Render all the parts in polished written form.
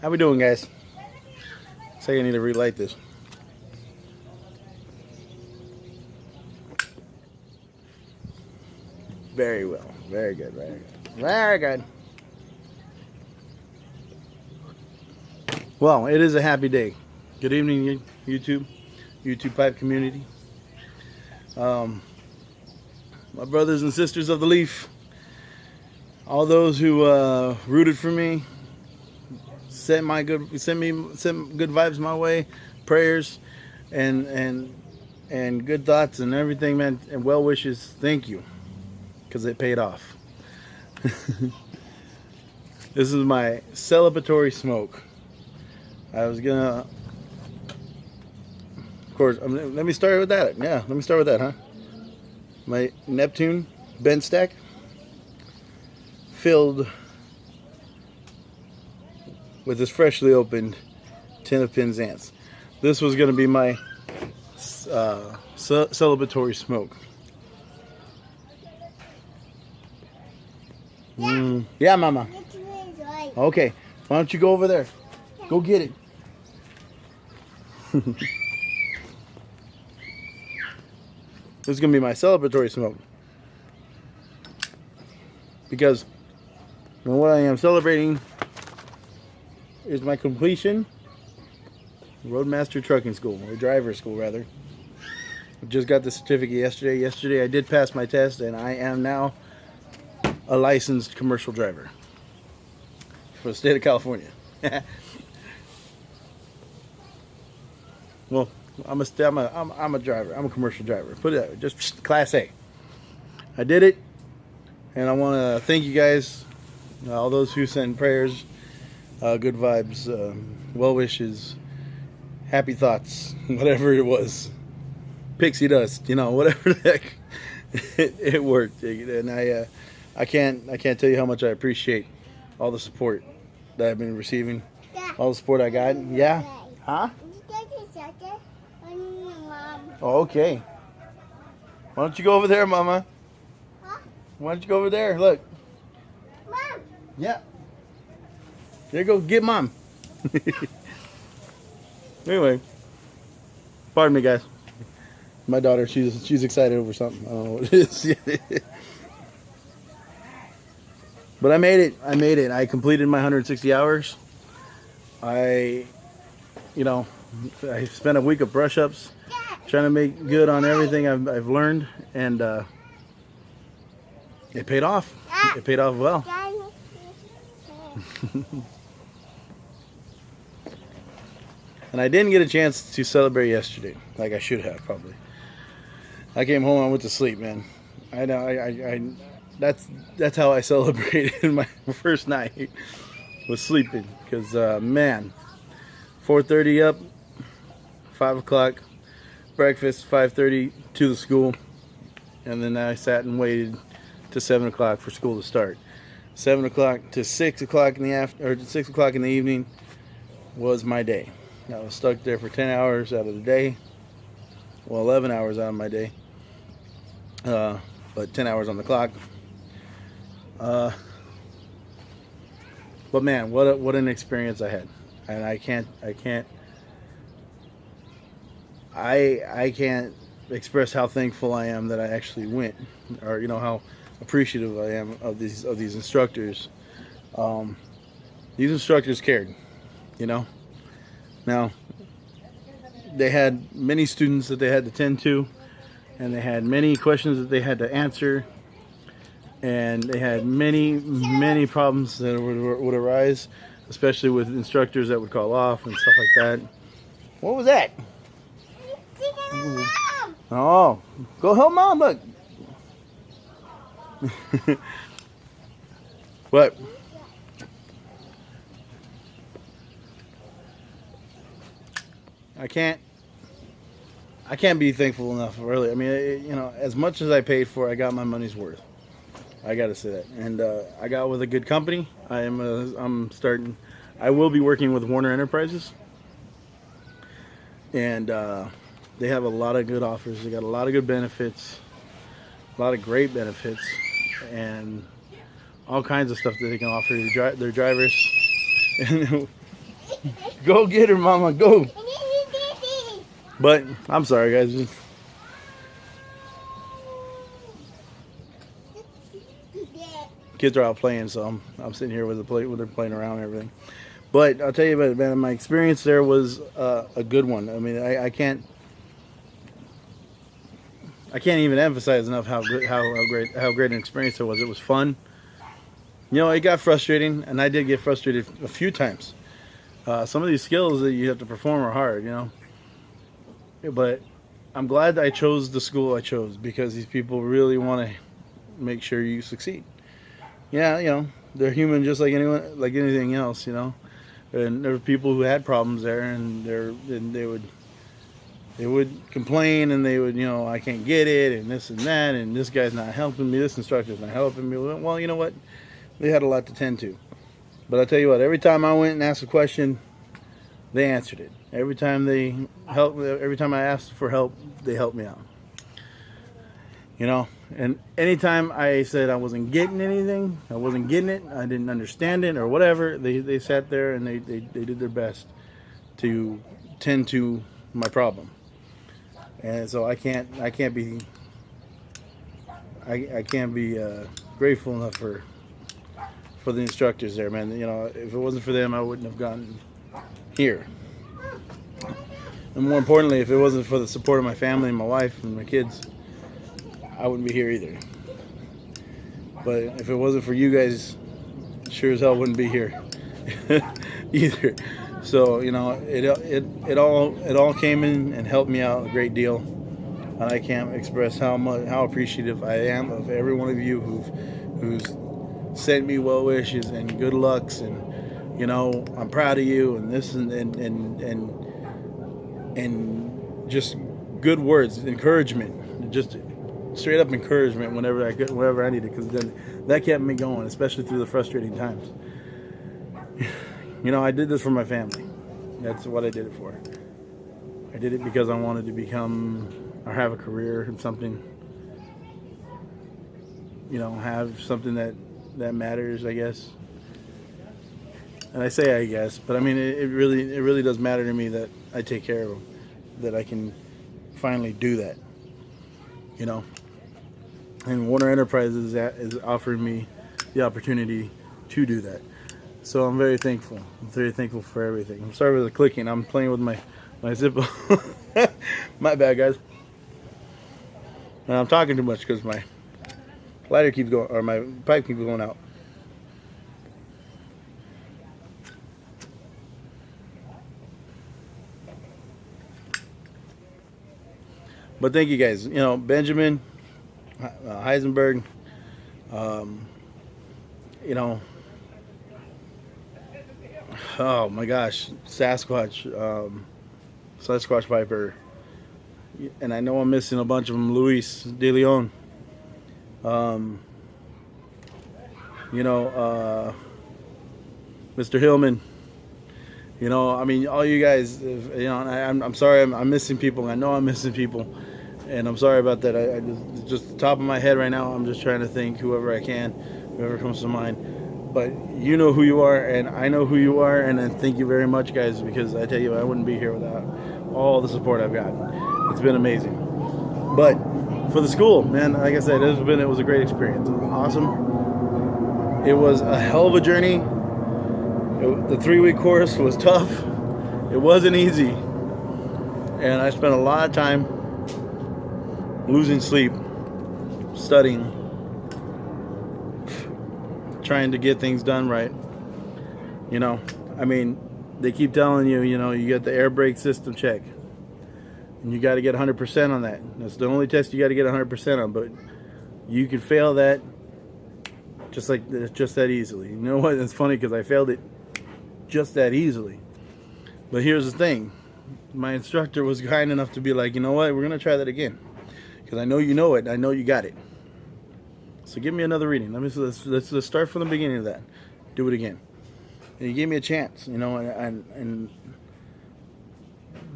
How we doing, guys? Looks like I need to relight this. Very well. Very good. Very good. Very good. Well, it is a happy day. Good evening, YouTube Pipe community. My brothers and sisters of the Leaf, all those who rooted for me, sent good vibes my way, prayers, and good thoughts and everything, man, and well wishes. Thank you, because it paid off. This is my celebratory smoke. I was gonna, of course, let me start with that. Yeah, let me start with that, huh? My Neptune bent stack filled with this freshly opened tin of Penzance. This was going to be my celebratory smoke. Yeah, Mama. Okay, why don't you go over there? Go get it. This is going to be my celebratory smoke. Because what I am celebrating is my completion Roadmaster Trucking School, or driver school rather. I just got the certificate yesterday. Yesterday I did pass my test, and I am now a licensed commercial driver for the state of California. Well, I'm a driver. I'm a commercial driver. Put it that way, just Class A. I did it, and I want to thank you guys, all those who sent prayers, good vibes, well wishes, happy thoughts, whatever it was, pixie dust, whatever the heck. It worked, and I can't tell you how much I appreciate all the support that I've been receiving, all the support I got. Yeah, huh? Oh, okay. Why don't you go over there, Mama? Huh? Why don't you go over there? Look. Mom. Yeah. There you go. Get Mom. Anyway, pardon me, guys. My daughter, she's excited over something. I don't know what it is. But I made it. I completed my 160 hours. I spent a week of brush-ups, trying to make good on everything I've learned, and it paid off. It paid off well. And I didn't get a chance to celebrate yesterday, like I should have probably. I came home and went to sleep, man. That's how I celebrated my first night, was sleeping, because man, 4:30 up, 5 o'clock breakfast, 5:30 to the school, and then I sat and waited to 7 o'clock for school to start. 7 o'clock to 6 o'clock in the 6 o'clock in the evening was my day. I was stuck there for 10 hours out of the day, well, 11 hours out of my day, but 10 hours on the clock. But man, what an experience I had, and I can't express how thankful I am that I actually went, or how appreciative I am of these instructors. These instructors cared, Now, they had many students that they had to tend to, and they had many questions that they had to answer, and they had many problems that would arise, especially with instructors that would call off and stuff like that. What was that? Oh, go help Mom, look. What? I can't be thankful enough, really. I mean, as much as I paid for, I got my money's worth. I gotta say that, and I got with a good company. I will be working with Warner Enterprises, and they have a lot of good offers. They got a lot of good benefits, a lot of great benefits, and all kinds of stuff that they can offer their drivers. Go get her, mama, go. But I'm sorry, guys. Kids are out playing, so I'm sitting here with they're playing around and everything. But I'll tell you about it, man. My experience there was a good one. I mean, I can't even emphasize enough how great an experience it was. It was fun. You know, it got frustrating, and I did get frustrated a few times. Some of these skills that you have to perform are hard, you know. But I'm glad that I chose the school I chose, because these people really want to make sure you succeed. Yeah, you know, they're human just like anyone, like anything else, you know. And there were people who had problems there, and they would complain, and they would, you know, I can't get it, and this and that, and this guy's not helping me, this instructor's not helping me. Well, you know what? They had a lot to tend to. But I tell you what, every time I went and asked a question, they answered it. Every time I asked for help, they helped me out. You know, and anytime I said I wasn't getting anything, I wasn't getting it, I didn't understand it or whatever, they sat there and they did their best to tend to my problem. And so I can't be grateful enough for the instructors there, man. You know, if it wasn't for them, I wouldn't have gotten here. And more importantly, if it wasn't for the support of my family and my wife and my kids, I wouldn't be here either. But if it wasn't for you guys, sure as hell wouldn't be here either. So, you know, it all came in and helped me out a great deal, and I can't express how appreciative I am of every one of you who's sent me well wishes and good lucks, and, you know, I'm proud of you, and this and just good words, encouragement, just straight up encouragement whenever I needed, because then that kept me going, especially through the frustrating times. You know, I did this for my family. That's what I did it for. I did it because I wanted to become or have a career in something, you know, have something that matters, I guess. And I say I guess, but I mean, it really does matter to me that I take care of them, that I can finally do that, you know. And Warner Enterprises is offering me the opportunity to do that. So I'm very thankful. I'm very thankful for everything. I'm sorry for the clicking. I'm playing with my Zippo. My bad, guys. And I'm talking too much because my lighter keeps going, or my pipe keeps going out. But thank you guys. You know, Benjamin, Heisenberg, you know, oh my gosh, Sasquatch Piper, and I know I'm missing a bunch of them. Luis De Leon, you know, Mr. Hillman. You know, I mean, all you guys. You know, I'm sorry, I'm missing people. I know I'm missing people, and I'm sorry about that. I just the top of my head right now, I'm just trying to think whoever I can, whoever comes to mind. But you know who you are, and I know who you are, and I thank you very much, guys, because I tell you, I wouldn't be here without all the support I've gotten. It's been amazing. But for the school, man, like I said, it was a great experience. It was awesome. It was a hell of a journey. The 3-week course was tough. It wasn't easy, and I spent a lot of time losing sleep, studying, trying to get things done right. You know, I mean, they keep telling you, you know, you get the air brake system check, and you got to get 100% on that. That's the only test you got to get 100% on, but you can fail that just that easily. You know what? It's funny because I failed it just that easily. But here's the thing. My instructor was kind enough to be like, you know what? We're going to try that again, because I know you know it. I know you got it. So give me another reading. Let's start from the beginning of that. Do it again. And he gave me a chance, you know, and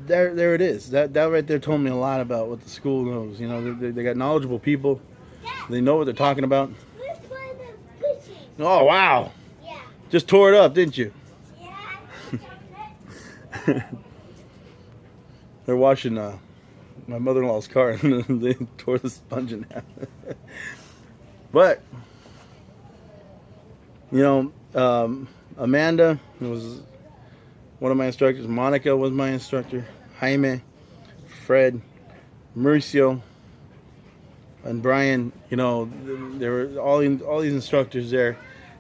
there it is. That right there told me a lot about what the school knows. You know, they got knowledgeable people. They know what they're talking about. Oh, wow. Yeah. Just tore it up, didn't you? Yeah. They're washing my mother-in-law's car, and they tore the sponge in half. But you know, Amanda was one of my instructors. Monica was my instructor. Jaime, Fred, Mauricio, and Brian. You know, there were all these instructors there.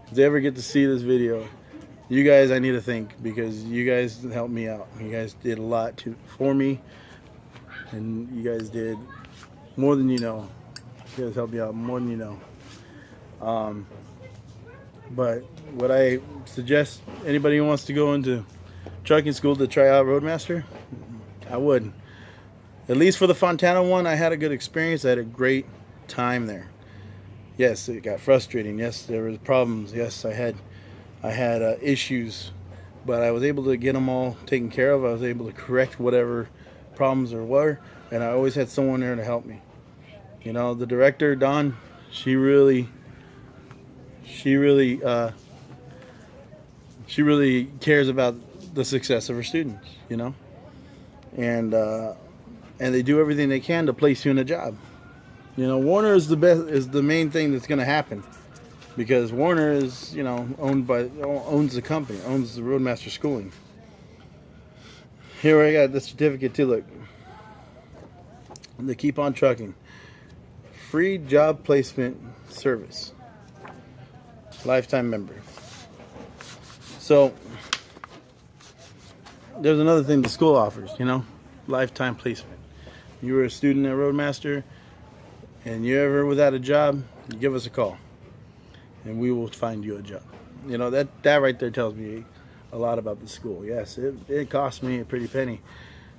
If they ever get to see this video, you guys, I need to thank, because you guys helped me out. You guys did a lot for me, and you guys did more than you know. You guys helped me out more than you know. But what I suggest, anybody who wants to go into trucking school to try out Roadmaster, I would. At least for the Fontana one, I had a good experience. I had a great time there. Yes, it got frustrating. Yes, there was problems. Yes, I had issues, but I was able to get them all taken care of. I was able to correct whatever problems there were, and I always had someone there to help me. You know, the director, Dawn, she really cares about the success of her students, you know, and they do everything they can to place you in a job. You know, Warner is the main thing that's going to happen, because Warner is, you know, owns the company, owns the Roadmaster Schooling. Here I got the certificate too. Look, the Keep On Trucking free job placement service, lifetime member. So there's another thing the school offers, you know, lifetime placement. You were a student at Roadmaster and you ever without a job, you give us a call and we will find you a job. You know, that right there tells me a lot about the school. Yes, it cost me a pretty penny,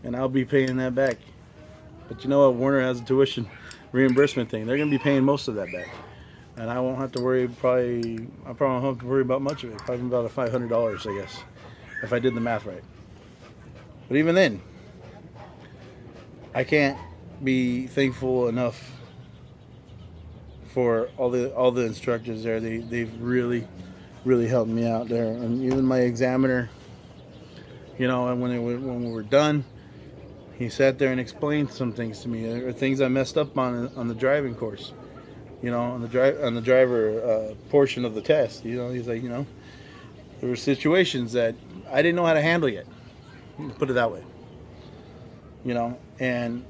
and I'll be paying that back. But you know what? Warner has a tuition reimbursement thing. They're going to be paying most of that back, and I won't have to worry. I probably won't have to worry about much of it. Probably about $500, I guess, if I did the math right. But even then, I can't be thankful enough for all the instructors there. They've really helped me out there, and even my examiner. You know, and when we were done, he sat there and explained some things to me, or things I messed up on the driving course. You know, on the driver portion of the test. You know, he's like, you know, there were situations that I didn't know how to handle yet. Put it that way. You know, and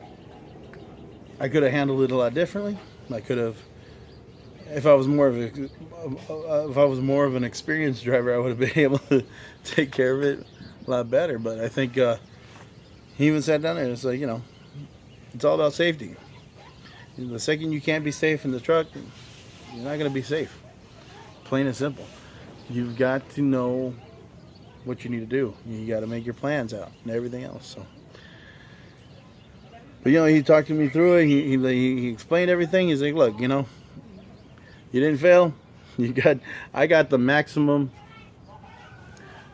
I could have handled it a lot differently. I could have, if I was more of an experienced driver, I would have been able to take care of it a lot better. But I think he even sat down there and it's like, you know, it's all about safety. The second you can't be safe in the truck, you're not going to be safe. Plain and simple. You've got to know what you need to do. You got to make your plans out and everything else. So, but you know, he talked to me through it. He explained everything. He's like, look, you know, you didn't fail. I got the maximum.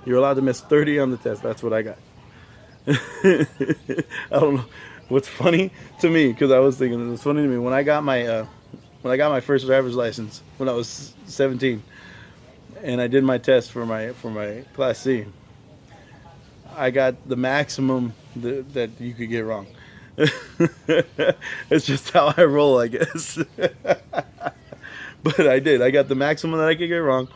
You're allowed to miss 30 on the test. That's what I got. I don't know. What's funny to me, because I was thinking, it's funny to me when I got my first driver's license when I was 17, and I did my test for my Class C. I got the maximum that you could get wrong. It's just how I roll, I guess. But I did. I got the maximum that I could get wrong,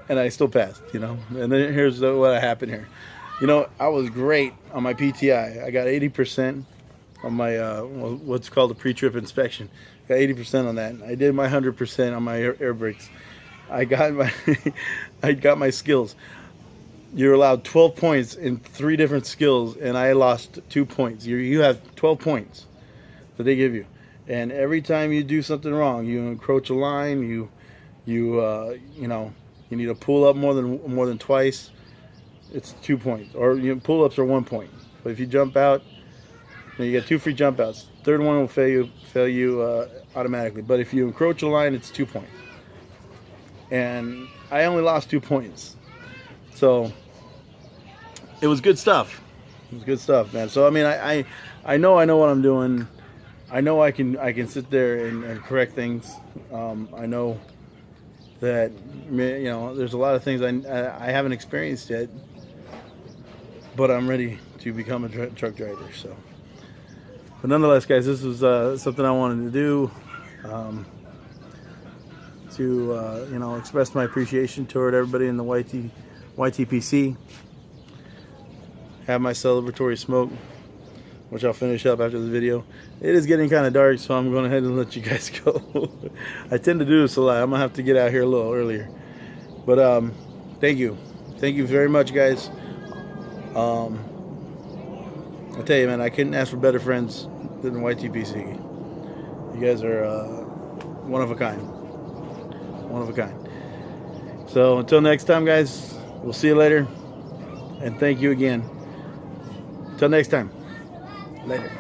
and I still passed. You know. And then here's what happened here. You know, I was great on my PTI. I got 80% on my what's called a pre-trip inspection. Got 80% on that. I did my 100% on my air brakes. I got my skills. You're allowed 12 points in 3 different skills, and I lost 2 points. You have 12 points that they give you, and every time you do something wrong, you encroach a line. You know, you need to pull up more than twice. It's 2 points, or pull-ups are 1 point. But if you jump out, you get 2 free jump outs. Third one will fail you automatically. But if you encroach a line, it's 2 points. And I only lost 2 points, so it was good stuff. It was good stuff, man. So I mean, I know what I'm doing. I know I can sit there and correct things. I know that, you know, there's a lot of things I haven't experienced yet. but I'm ready to become a truck driver. So, but nonetheless, guys, this was something I wanted to do to you know, express my appreciation toward everybody in the YTPC. Have my celebratory smoke, which I'll finish up after the video. It is getting kind of dark, so I'm going ahead and let you guys go. I tend to do this a lot. I'm gonna have to get out here a little earlier, but thank you very much, guys. I tell you, man, I couldn't ask for better friends than YTPC. You guys are one of a kind. One of a kind. So until next time, guys, we'll see you later. And thank you again. Until next time. Later.